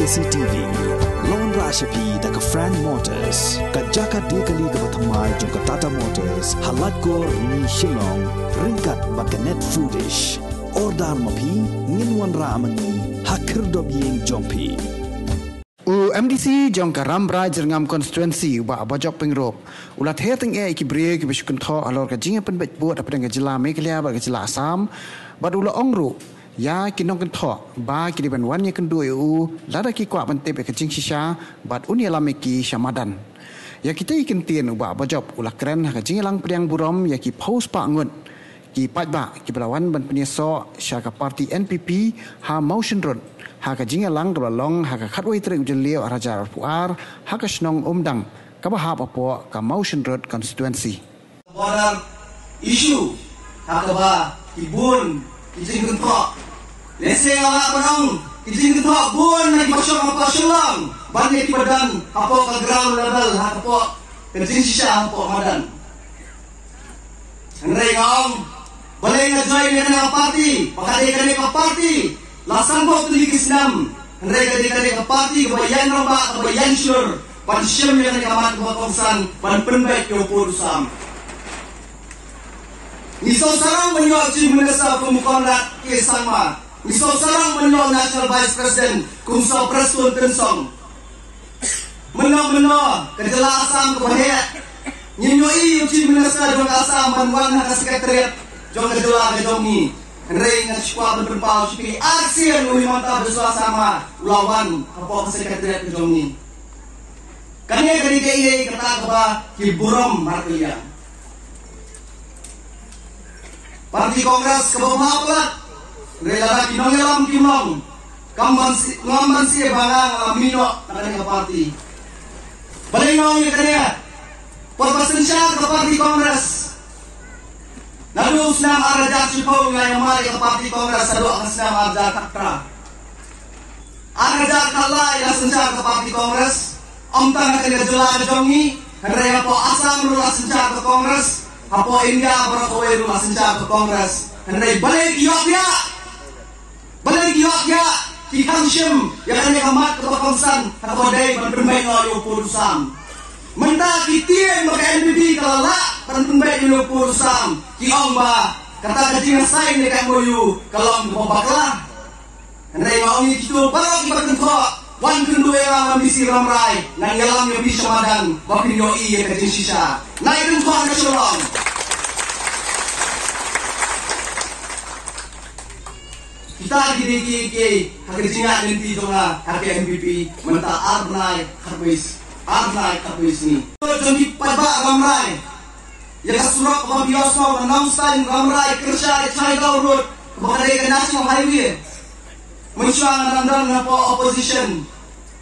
KCTV Lone Rashapi daka Frank Motors Kajaka dekali ka bathamai jong Tata Motors halat ko ni Shillong ringkat bakanet foodish Ordar mapi nginwan ramani hakir dobyeng jongpi MDC jong karam raj ngam constituency ba bajok pengrop ulat heteng ki brie ki besukun tho alor ka jinga pen bet buat apa dengan jela Meghalaya ba jela Assam ba ula ongru ya kinong kan tho ba ki diban wan ya kendu eu lada ki kwa bante be jing shisha bat uni alame ki shamadan ya kita ikin tien ba bajok ula kren ka jinga lang priang burom ya ki pos pa ngut ki patba ki belawan ban penyeso syaka parti NPP ha motion road haka jinga lang long haka khatway tre ujen leo arajar puar haka snong umdang kabahap apo ka motion road constituency border issue haka ba ibun kijing kunto lese ala panong kijing kunto bun na kimasyon apa syulang bani ki badan apo ka ground level haka po kijing sisya apo madan ngray ngong balay na join na party pakade ka party Lasang ko tulig Islam, henry kadi ke parti kebayan rombak kebayan syur, pan syam yang kamat kebakongsan, pan penbaik yang purusam. Misal sarang menyuap cim menesa pemukondat kesama, misal sarang menyuap National Vice President kumsa Preston Tensong. Menang kejala Asam kebahaya, nyinyoi cim menesa jong Asam banwan haka sekretariat jong kejala kejongi. Henry dengan sekuat berpau seperti aksi yang mantap bersama lawan apa sekretariat kejongi. Kami dari KIA kata apa hiburam markelia. Parti Kongres kebawah rela kinong yalam kinong kamban si bangang mino kadang parti. Balingong ni kanya. Perpasensyal ke Parti Kongres. Lalu senam arajak cipau yang mari ke Parti Kongres sadu akan senam arajak takra. Arajak kalai dan sencar ke Parti Kongres. Omtang akan kejelah jongi. Henry apo Asam rula sencar ke Kongres. Apo India berakawai rula sencar ke Kongres. Henry balik Yogya. Balik Yogya. Ki Kamshim yang akan kamat ke Pakongsan. Apo day bermain oleh Purusam. Mentah kitien maka NPP kalala dan pembaik dulu Purusam ki ongba kata kajing saing dekat moyu kalau membaklah henry mau ni gitu baru kita kentok wan kendu yang ambisi ramrai nang yalam yang bisa madan bapin yoi ya kajing sisa naik kentok ke Solong kita gini kajingan nanti donga kaki NPP mentah arnai habis Arnai kapis ni. Jadi pada ramai. Ya surat pembiasa menangsan ramai kerja di China Road kepada National Highway. Mencuang dan apa opposition.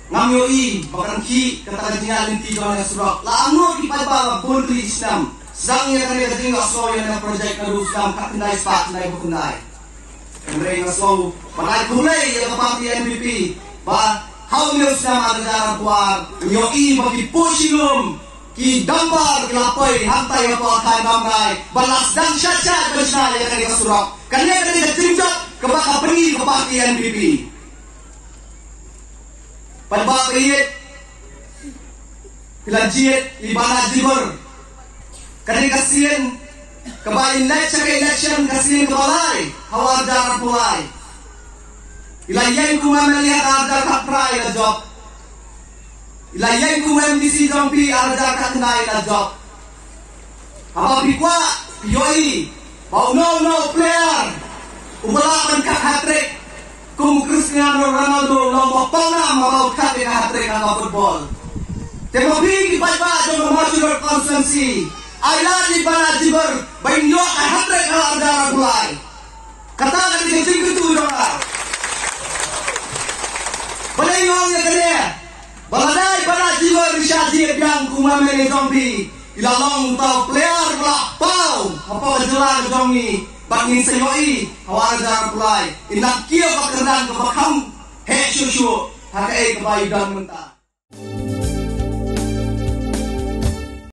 Ngamyoi bahkan ki kata kajian nanti dalam surat. Lalu di pada pun di Islam. Sedang yang kami kajian so yang projek baru Islam kat kendai spak kendai berkendai. Kemudian so pada kulai yang parti NPP. Bah How ni Islam ada buat yoi bagi pushingum ki dambar kelapoi hantai apa kai damrai balas dan syacat bersama yang kali surau kali kali terjumpa kebaka pergi ke parti NPP pada period pelajit ibadah jibur kali kasihan kebain election kasihan kebalai hawar jarak mulai Ilayan ku melihat ada kaprai la job. Ilayan ku MDC jompi ada kaknai la job. Apa bikwa yoi. Bau no player. Umalakan ka hat-trick. Kung Cristiano Ronaldo nombor pangam mau kat ka hat-trick ang football. Temo bigi ba jong Marshall Constituency. Ailan di bana jiber bain yo hat-trick ada mulai. Kata di sing itu dong. Balai ngong ya kaya. Baladai pada jiwa risyadi yang kumamene zombie. Ilalong tau player belak pau. Apa kejelang zongi. Bangin seyoi. Hawar jar pulai. Inak kia pakerdan kebakam. Hek syusyu. Hakai kebayu dan mentah.